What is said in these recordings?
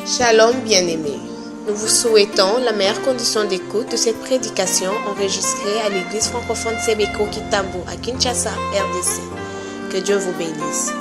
Shalom bien-aimés, nous vous souhaitons la meilleure condition d'écoute de cette prédication enregistrée à l'église francophone Sebeko Kitambo à Kinshasa, RDC. Que Dieu vous bénisse.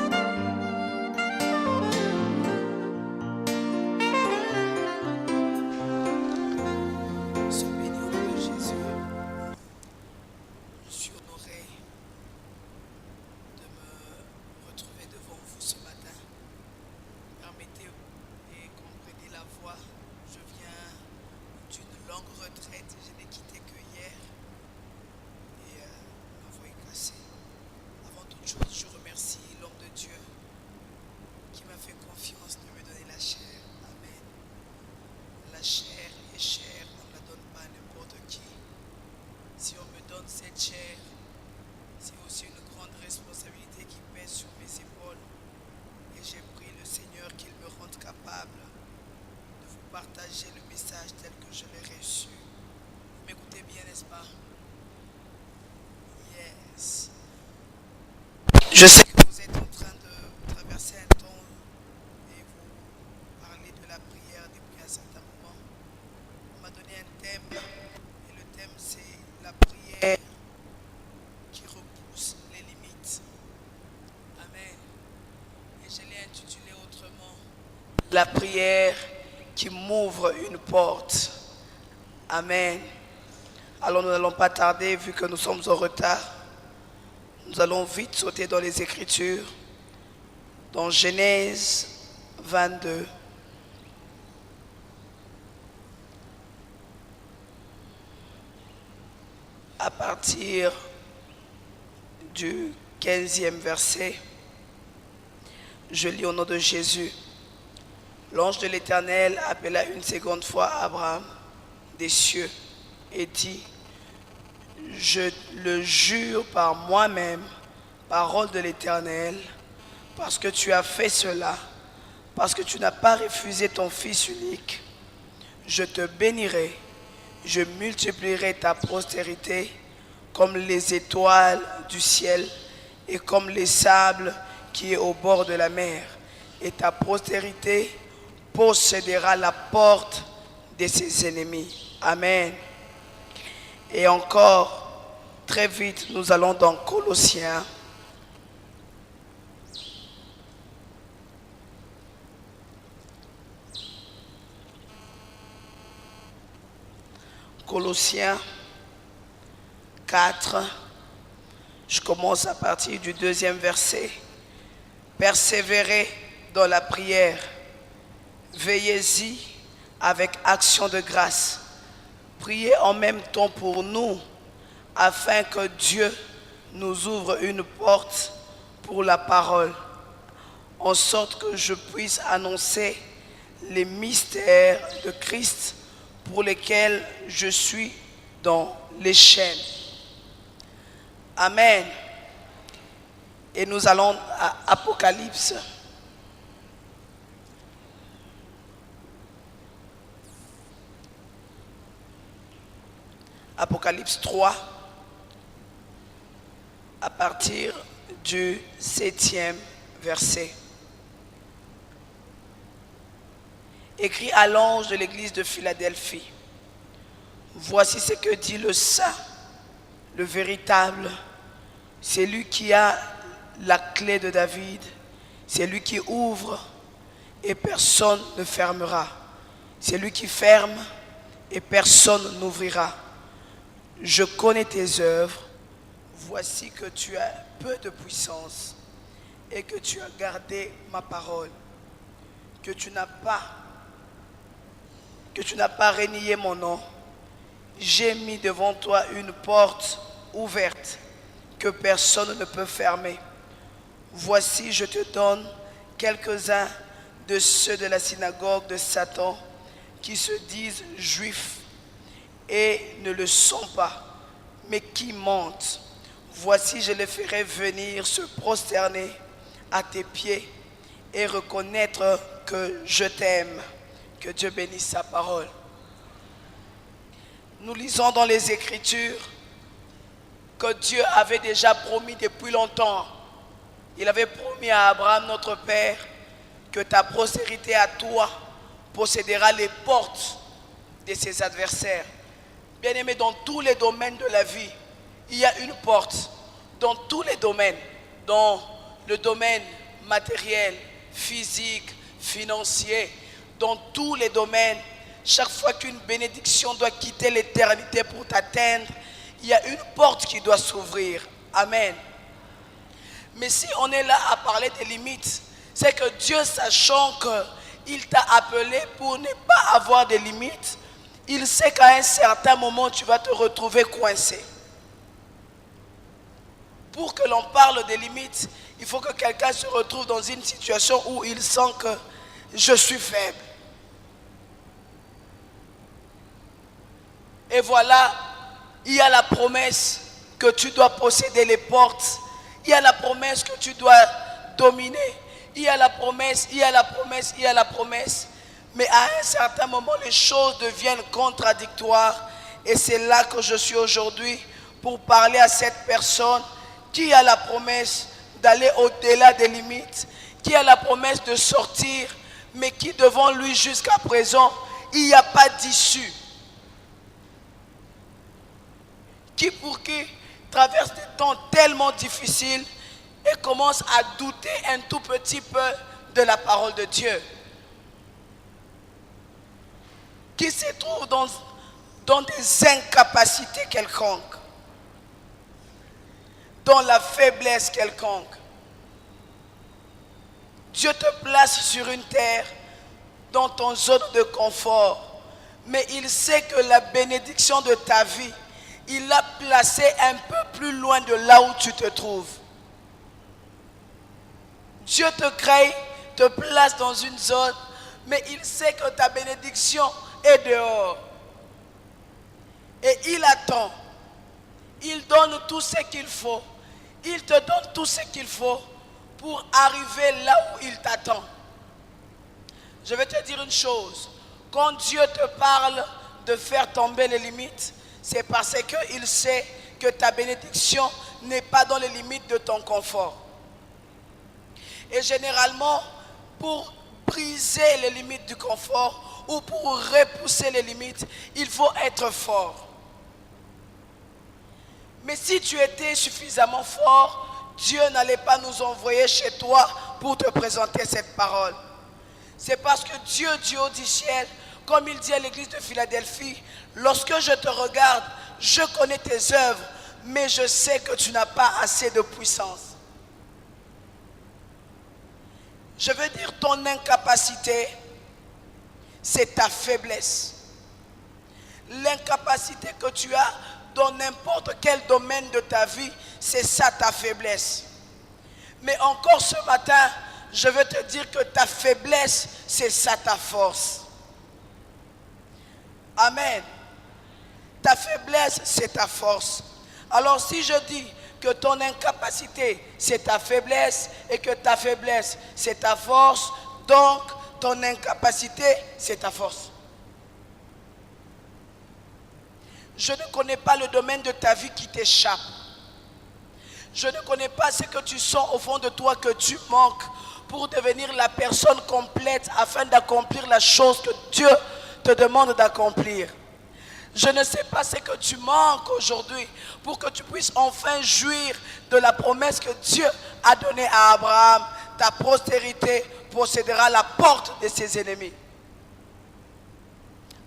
Partager le message tel que je l'ai reçu. Vous m'écoutez bien, n'est-ce pas? Yes. Je sais que vous êtes en train de traverser un temps et vous parlez de la prière depuis un certain moment. On m'a donné un thème et le thème c'est la prière qui repousse les limites. Amen. Et je l'ai intitulé autrement, la prière qui m'ouvre une porte. Amen. Alors nous n'allons pas tarder vu que nous sommes en retard. Nous allons vite sauter dans les Écritures. Dans Genèse 22. À partir du 15e verset, je lis au nom de Jésus. L'ange de l'Éternel appela une seconde fois Abraham des cieux et dit, je le jure par moi-même, parole de l'Éternel, parce que tu as fait cela, parce que tu n'as pas refusé ton fils unique, je te bénirai, je multiplierai ta postérité comme les étoiles du ciel et comme les sables qui est au bord de la mer, et ta postérité possédera la porte de ses ennemis. Amen. Et encore, très vite, nous allons dans Colossiens. Colossiens 4. Je commence à partir du 2e verset. Persévérez dans la prière. Veillez-y avec action de grâce. Priez en même temps pour nous, afin que Dieu nous ouvre une porte pour la parole, en sorte que je puisse annoncer les mystères de Christ pour lesquels je suis dans les chaînes. Amen. Et nous allons à Apocalypse. Apocalypse 3, à partir du 7e verset. Écrit à l'ange de l'église de Philadelphie. Voici ce que dit le saint, le véritable, c'est lui qui a la clé de David, c'est lui qui ouvre et personne ne fermera, c'est lui qui ferme et personne n'ouvrira. Je connais tes œuvres, voici que tu as peu de puissance et que tu as gardé ma parole, que tu n'as pas renié mon nom. J'ai mis devant toi une porte ouverte que personne ne peut fermer. Voici, je te donne quelques-uns de ceux de la synagogue de Satan qui se disent juifs et ne le sont pas, mais qui mentent. Voici, je les ferai venir se prosterner à tes pieds et reconnaître que je t'aime. Que Dieu bénisse sa parole. Nous lisons dans les Écritures que Dieu avait déjà promis depuis longtemps. Il avait promis à Abraham, notre père, que ta postérité à toi possédera les portes de ses adversaires. Bien-aimés, dans tous les domaines de la vie, il y a une porte. Dans tous les domaines, dans le domaine matériel, physique, financier, dans tous les domaines, chaque fois qu'une bénédiction doit quitter l'éternité pour t'atteindre, il y a une porte qui doit s'ouvrir. Amen. Mais si on est là à parler des limites, c'est que Dieu, sachant qu'il t'a appelé pour ne pas avoir de limites, il sait qu'à un certain moment, tu vas te retrouver coincé. Pour que l'on parle des limites, il faut que quelqu'un se retrouve dans une situation où il sent que je suis faible. Et voilà, il y a la promesse que tu dois posséder les portes. Il y a la promesse que tu dois dominer. Il y a la promesse, il y a la promesse, il y a la promesse. Mais à un certain moment, les choses deviennent contradictoires. Et c'est là que je suis aujourd'hui pour parler à cette personne qui a la promesse d'aller au-delà des limites, qui a la promesse de sortir, mais qui devant lui jusqu'à présent, il n'y a pas d'issue. Qui traverse des temps tellement difficiles et commence à douter un tout petit peu de la parole de Dieu. Qui se trouve dans des incapacités quelconques, dans la faiblesse quelconque. Dieu te place sur une terre, dans ton zone de confort, mais il sait que la bénédiction de ta vie, il l'a placée un peu plus loin de là où tu te trouves. Dieu te crée, te place dans une zone, mais il sait que ta bénédiction est dehors. Et il attend. Il donne tout ce qu'il faut. Il te donne tout ce qu'il faut pour arriver là où il t'attend. Je vais te dire une chose. Quand Dieu te parle de faire tomber les limites, c'est parce qu'il sait que ta bénédiction n'est pas dans les limites de ton confort. Et généralement, pour briser les limites du confort ou pour repousser les limites, il faut être fort. Mais si tu étais suffisamment fort, Dieu n'allait pas nous envoyer chez toi pour te présenter cette parole. C'est parce que Dieu, du haut du ciel, comme il dit à l'église de Philadelphie, lorsque je te regarde, je connais tes œuvres, mais je sais que tu n'as pas assez de puissance. Je veux dire, ton incapacité, c'est ta faiblesse. L'incapacité que tu as dans n'importe quel domaine de ta vie, c'est ça ta faiblesse. Mais encore ce matin, je veux te dire que ta faiblesse, c'est ça ta force. Amen. Ta faiblesse, c'est ta force. Alors si je dis que ton incapacité, c'est ta faiblesse et que ta faiblesse, c'est ta force, donc ton incapacité, c'est ta force. Je ne connais pas le domaine de ta vie qui t'échappe. Je ne connais pas ce que tu sens au fond de toi que tu manques pour devenir la personne complète afin d'accomplir la chose que Dieu te demande d'accomplir. Je ne sais pas ce que tu manques aujourd'hui pour que tu puisses enfin jouir de la promesse que Dieu a donnée à Abraham. Ta postérité possédera la porte de ses ennemis.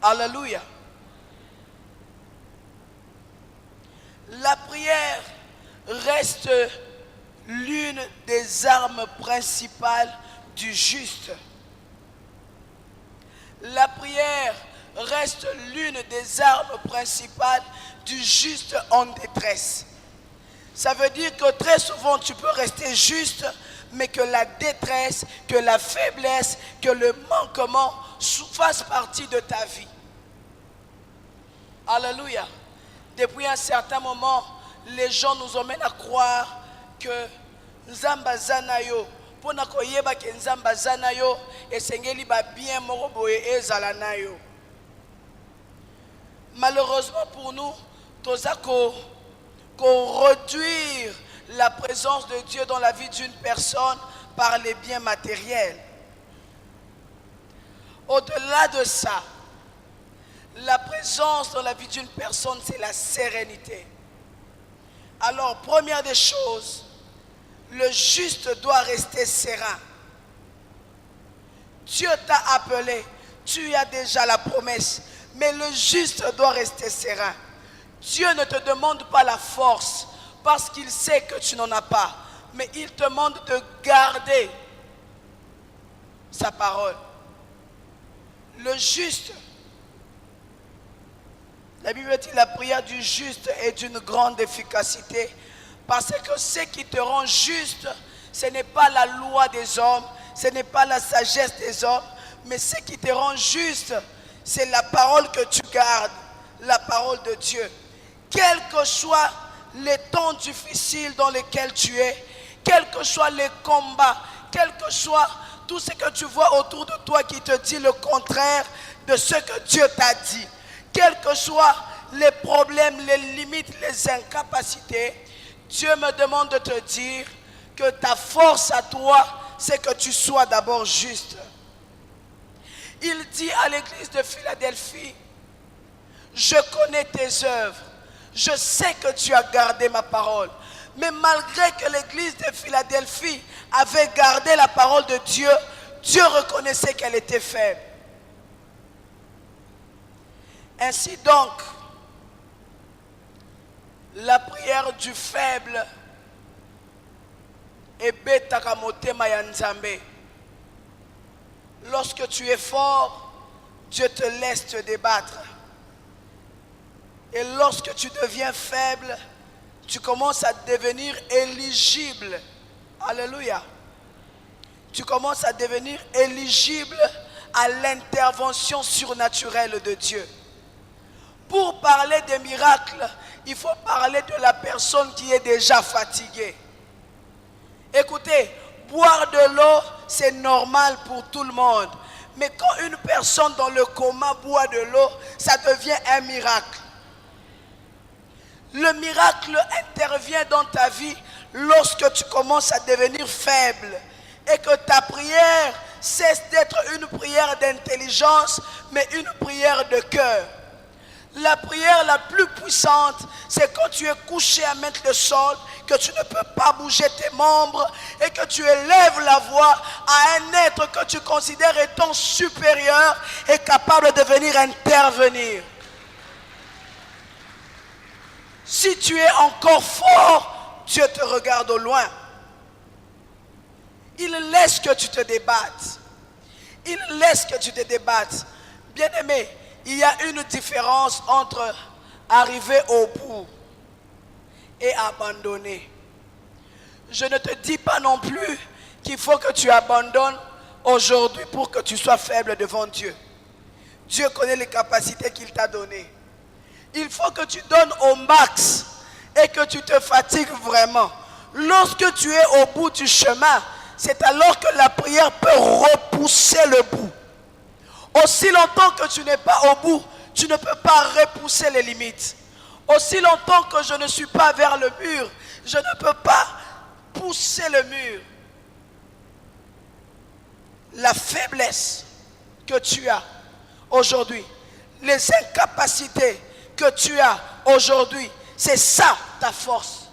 Alléluia. La prière reste l'une des armes principales du juste. La prière reste l'une des armes principales du juste en détresse. Ça veut dire que très souvent tu peux rester juste, mais que la détresse, que la faiblesse, que le manquement fassent partie de ta vie. Alléluia. Depuis un certain moment, les gens nous emmènent à croire que Nzamba Zanayo, pour nakoyeba ke Nzamba Zanayo, et sengeli ba bien moroboye ezalanayo. Malheureusement pour nous, toza ko réduire la présence de Dieu dans la vie d'une personne par les biens matériels. Au-delà de ça, la présence dans la vie d'une personne, c'est la sérénité. Alors, première des choses, le juste doit rester serein. Dieu t'a appelé, tu as déjà la promesse, mais le juste doit rester serein. Dieu ne te demande pas la force parce qu'il sait que tu n'en as pas, mais il te demande de garder sa parole. Le juste, la Bible dit la prière du juste est d'une grande efficacité, parce que ce qui te rend juste, ce n'est pas la loi des hommes, ce n'est pas la sagesse des hommes, mais ce qui te rend juste, c'est la parole que tu gardes, la parole de Dieu. Quels que soient les temps difficiles dans lesquels tu es, quels que soient les combats, quel que soit tout ce que tu vois autour de toi qui te dit le contraire de ce que Dieu t'a dit, quels que soient les problèmes, les limites, les incapacités, Dieu me demande de te dire que ta force à toi, c'est que tu sois d'abord juste. Il dit à l'église de Philadelphie, je connais tes œuvres, je sais que tu as gardé ma parole. Mais malgré que l'église de Philadelphie avait gardé la parole de Dieu, Dieu reconnaissait qu'elle était faible. Ainsi donc, la prière du faible est betaka motema ya Nzambe. Lorsque tu es fort, Dieu te laisse te débattre. Et lorsque tu deviens faible, tu commences à devenir éligible. Alléluia. Tu commences à devenir éligible à l'intervention surnaturelle de Dieu. Pour parler des miracles, il faut parler de la personne qui est déjà fatiguée. Écoutez, boire de l'eau, c'est normal pour tout le monde. Mais quand une personne dans le coma boit de l'eau, ça devient un miracle. Le miracle intervient dans ta vie lorsque tu commences à devenir faible et que ta prière cesse d'être une prière d'intelligence, mais une prière de cœur. La prière la plus puissante, c'est quand tu es couché à mettre le sol, que tu ne peux pas bouger tes membres et que tu élèves la voix à un être que tu considères étant supérieur et capable de venir intervenir. Si tu es encore fort, Dieu te regarde au loin. Il laisse que tu te débattes. Il laisse que tu te débattes. Bien-aimé, il y a une différence entre arriver au bout et abandonner. Je ne te dis pas non plus qu'il faut que tu abandonnes aujourd'hui pour que tu sois faible devant Dieu. Dieu connaît les capacités qu'il t'a données. Il faut que tu donnes au max et que tu te fatigues vraiment. Lorsque tu es au bout du chemin, c'est alors que la prière peut repousser le bout. Aussi longtemps que tu n'es pas au bout, tu ne peux pas repousser les limites. Aussi longtemps que je ne suis pas vers le mur, je ne peux pas pousser le mur. La faiblesse que tu as aujourd'hui, les incapacités que tu as aujourd'hui, c'est ça ta force.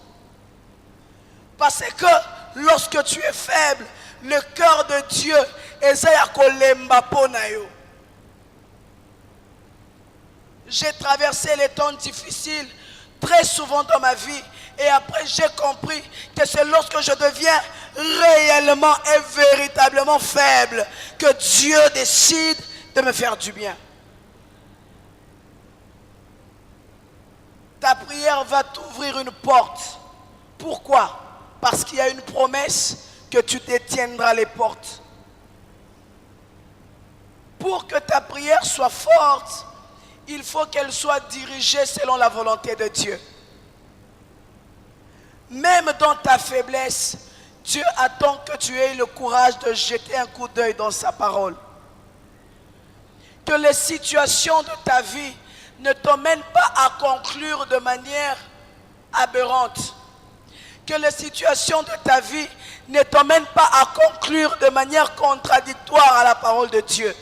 Parce que lorsque tu es faible, le cœur de Dieu est à kolemba ponayo. J'ai traversé les temps difficiles très souvent dans ma vie et après j'ai compris que c'est lorsque je deviens réellement et véritablement faible que Dieu décide de me faire du bien. Ta prière va t'ouvrir une porte. Pourquoi? Parce qu'il y a une promesse que tu détiendras les portes. Pour que ta prière soit forte, il faut qu'elle soit dirigée selon la volonté de Dieu. Même dans ta faiblesse, Dieu attend que tu aies le courage de jeter un coup d'œil dans sa parole. Que les situations de ta vie ne t'emmènent pas à conclure de manière aberrante. Que les situations de ta vie ne t'emmènent pas à conclure de manière contradictoire à la parole de Dieu.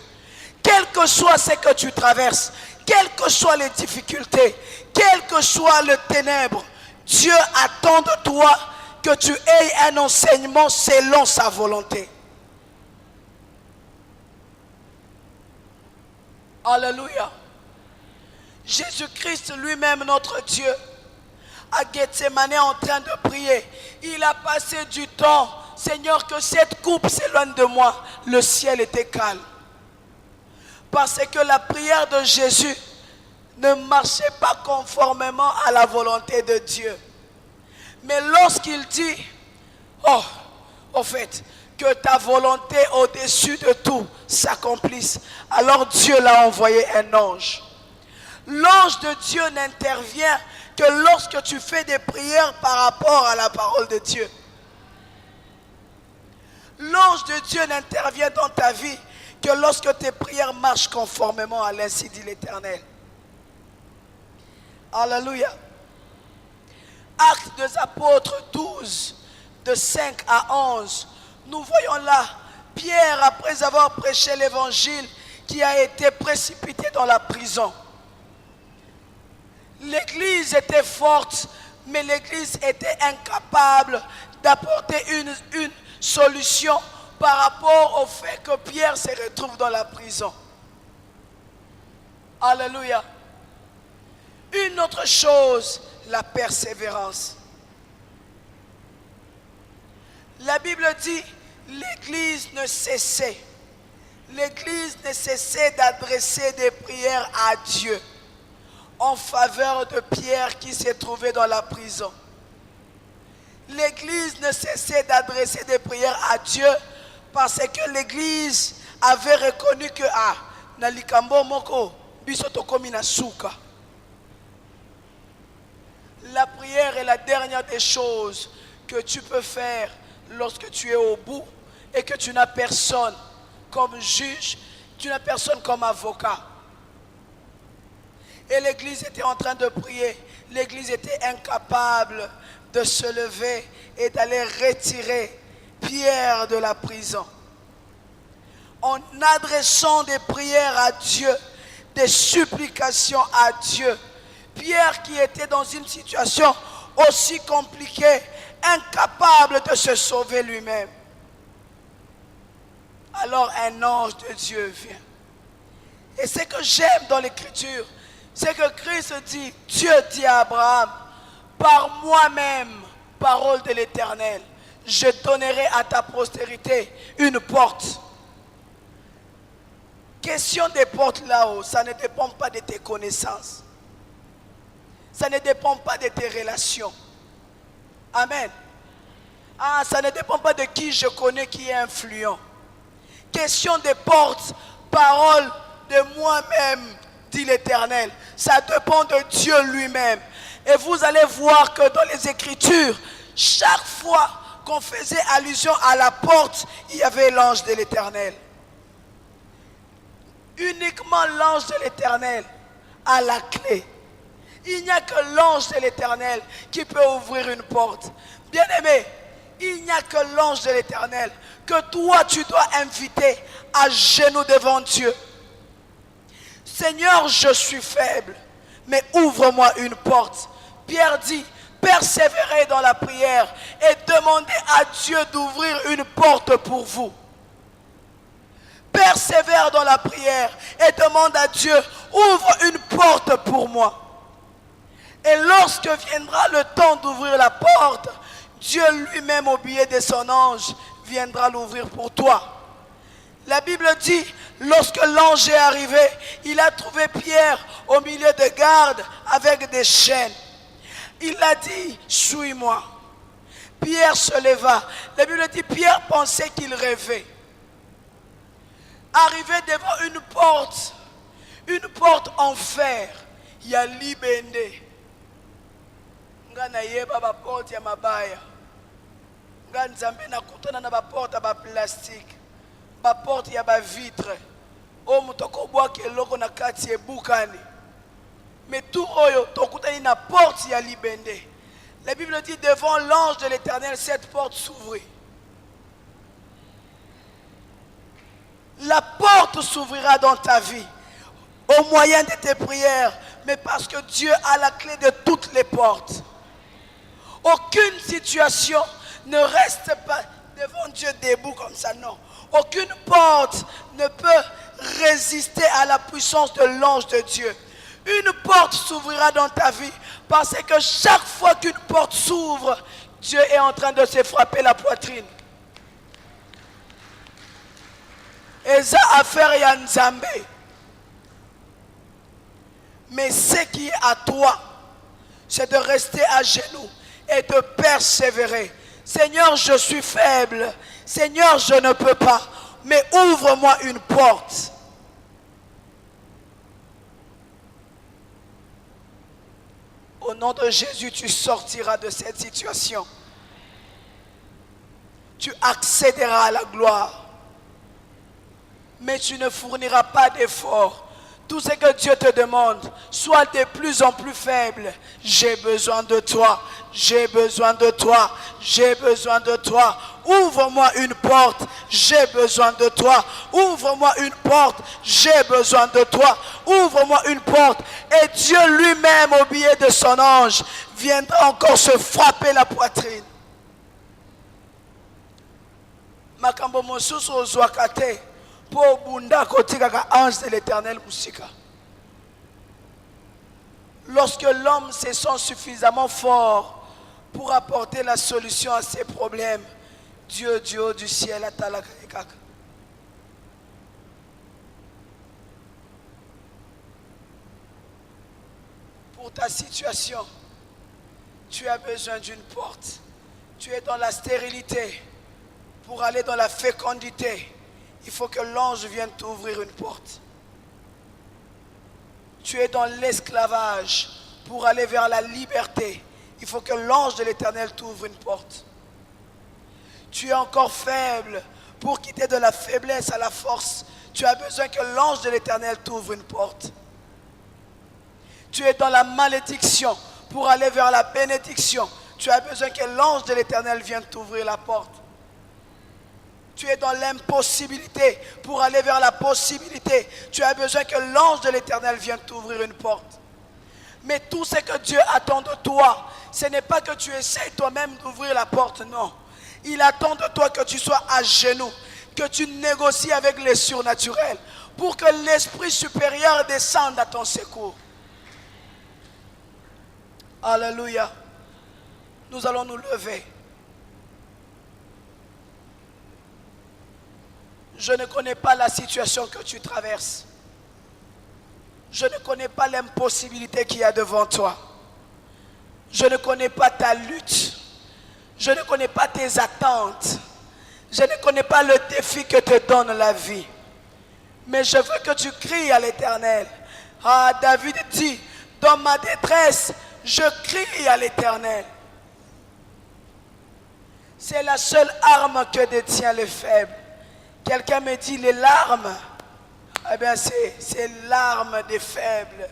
Que quel que soit ce que tu traverses, quelles que soient les difficultés, quel que soit le ténèbre, Dieu attend de toi que tu aies un enseignement selon sa volonté. Alléluia. Jésus-Christ lui-même, notre Dieu, à Gethsemane en train de prier, il a passé du temps. Seigneur, que cette coupe s'éloigne de moi. Le ciel était calme. Parce que la prière de Jésus ne marchait pas conformément à la volonté de Dieu. Mais lorsqu'il dit, oh, au fait, que ta volonté au-dessus de tout s'accomplisse, alors Dieu l'a envoyé un ange. L'ange de Dieu n'intervient que lorsque tu fais des prières par rapport à la parole de Dieu. L'ange de Dieu n'intervient dans ta vie que lorsque tes prières marchent conformément à l'ainsi dit l'Éternel. Alléluia. Actes des apôtres 12, de 5 à 11. Nous voyons là Pierre, après avoir prêché l'évangile, qui a été précipité dans la prison. L'église était forte, mais l'église était incapable d'apporter une solution par rapport au fait que Pierre se retrouve dans la prison. Alléluia. Une autre chose, la persévérance. La Bible dit, l'église ne cessait d'adresser des prières à Dieu en faveur de Pierre qui s'est trouvé dans la prison. L'église ne cessait d'adresser des prières à Dieu parce que l'église avait reconnu que nalikambo moko biso tokomi na suka. La prière est la dernière des choses que tu peux faire lorsque tu es au bout et que tu n'as personne comme juge, tu n'as personne comme avocat. Et l'église était en train de prier. L'église était incapable de se lever et d'aller retirer Pierre de la prison. En adressant des prières à Dieu, des supplications à Dieu, Pierre qui était dans une situation aussi compliquée, incapable de se sauver lui-même. Alors un ange de Dieu vient. Et ce que j'aime dans l'écriture, c'est que Christ dit, Dieu dit à Abraham, par moi-même, parole de l'Éternel, je donnerai à ta postérité une porte. Question des portes là-haut, ça ne dépend pas de tes connaissances. Ça ne dépend pas de tes relations. Amen. Ça ne dépend pas de qui je connais qui est influent. Question des portes, parole de moi-même, dit l'Éternel. Ça dépend de Dieu lui-même. Et vous allez voir que dans les Écritures, chaque fois qu'on faisait allusion à la porte, il y avait l'ange de l'Éternel. Uniquement l'ange de l'Éternel a la clé. Il n'y a que l'ange de l'Éternel qui peut ouvrir une porte. Bien-aimé, il n'y a que l'ange de l'Éternel que toi tu dois inviter à genoux devant Dieu. Seigneur, je suis faible, mais ouvre-moi une porte. Pierre dit, persévérez dans la prière et demandez à Dieu d'ouvrir une porte pour vous. Persévère dans la prière et demande à Dieu, ouvre une porte pour moi. Et lorsque viendra le temps d'ouvrir la porte, Dieu lui-même au biais de son ange viendra l'ouvrir pour toi. La Bible dit, lorsque l'ange est arrivé, il a trouvé Pierre au milieu de gardes avec des chaînes. Il a dit, suis-moi. Pierre se leva. La Bible dit, Pierre pensait qu'il rêvait. Arrivé devant une porte en fer, il y a libende. Nga na yeba ba porte ya mabaya. Nga nzambe na kutana na ba porte ba plastique. Ba porte ya ba vitre. O mutoko bwa keloko na kati ebukani. Mais tout oyo tokutani na porte ya libende. La Bible dit devant l'ange de l'Éternel cette porte s'ouvrit. La porte porte s'ouvrira dans ta vie au moyen de tes prières, mais parce que Dieu a la clé de toutes les portes. Aucune situation ne reste pas devant Dieu debout comme ça, non. Aucune porte ne peut résister à la puissance de l'ange de Dieu. Une porte s'ouvrira dans ta vie parce que chaque fois qu'une porte s'ouvre, Dieu est en train de se frapper la poitrine. Eza affaire ya Nzambe. Mais ce qui est à toi, c'est de rester à genoux et de persévérer. Seigneur, je suis faible. Seigneur, je ne peux pas. Mais ouvre-moi une porte. Au nom de Jésus, tu sortiras de cette situation. Tu accéderas à la gloire. Mais tu ne fourniras pas d'efforts. Tout ce que Dieu te demande, sois de plus en plus faible. J'ai besoin de toi. J'ai besoin de toi. J'ai besoin de toi. Ouvre-moi une porte. J'ai besoin de toi. Ouvre-moi une porte. J'ai besoin de toi. Ouvre-moi une porte. Et Dieu lui-même, au biais de son ange, viendra encore se frapper la poitrine. Makambo mosusu ozwaka te. Pour bunda kotikaka ange de l'Éternel musika. Lorsque l'homme se sent suffisamment fort pour apporter la solution à ses problèmes, Dieu du ciel atalaka ekaka. Pour ta situation, tu as besoin d'une porte. Tu es dans la stérilité. Pour aller dans la fécondité, il faut que l'ange vienne t'ouvrir une porte. Tu es dans l'esclavage. Pour aller vers la liberté, il faut que l'ange de l'Éternel t'ouvre une porte. Tu es encore faible. Pour quitter de la faiblesse à la force, tu as besoin que l'ange de l'Éternel t'ouvre une porte. Tu es dans la malédiction. Pour aller vers la bénédiction, tu as besoin que l'ange de l'Éternel vienne t'ouvrir la porte. Tu es dans l'impossibilité. Pour aller vers la possibilité, tu as besoin que l'ange de l'Éternel vienne t'ouvrir une porte. Mais tout ce que Dieu attend de toi, ce n'est pas que tu essayes toi-même d'ouvrir la porte, non. Il attend de toi que tu sois à genoux, que tu négocies avec les surnaturels, pour que l'Esprit supérieur descende à ton secours. Alléluia. Nous allons nous lever. Je ne connais pas la situation que tu traverses. Je ne connais pas l'impossibilité qu'il y a devant toi. Je ne connais pas ta lutte. Je ne connais pas tes attentes. Je ne connais pas le défi que te donne la vie. Mais je veux que tu cries à l'Éternel. Ah, David dit, dans ma détresse, je crie à l'Éternel. C'est la seule arme que détient le faible. Quelqu'un me dit les larmes. Eh bien, c'est l'arme des faibles.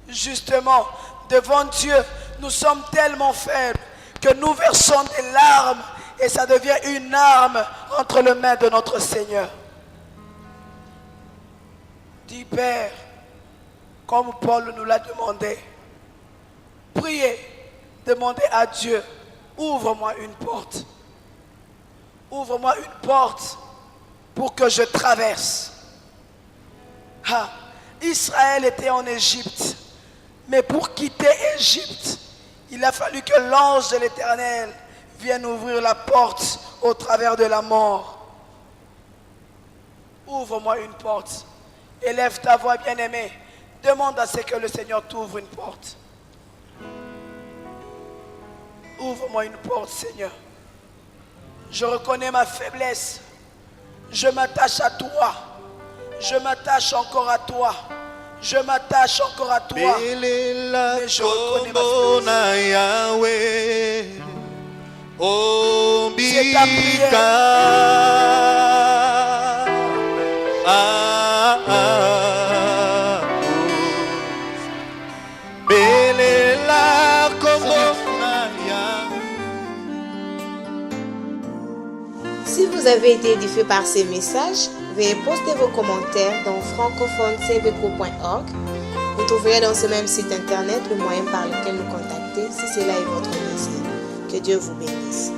Justement, devant Dieu, nous sommes tellement faibles que nous versons des larmes et ça devient une arme entre les mains de notre Seigneur. Dis, Père, comme Paul nous l'a demandé, priez, demandez à Dieu, ouvre-moi une porte. Ouvre-moi une porte pour que je traverse. Ah, Israël était en Égypte, mais pour quitter Égypte, il a fallu que l'ange de l'Éternel vienne ouvrir la porte au travers de la mort. Ouvre-moi une porte. Élève ta voix, bien-aimée. Demande à ce que le Seigneur t'ouvre une porte. Ouvre-moi une porte, Seigneur. Je reconnais ma faiblesse. Je m'attache à toi. Je m'attache encore à toi. Je m'attache encore à toi. Mais je reconnais ma faiblesse. C'est ta Si vous vous avez été édifié par ces messages, veuillez poster vos commentaires dans francophonecbq.org. Vous trouverez dans ce même site internet le moyen par lequel nous contacter si cela est votre désir. Que Dieu vous bénisse.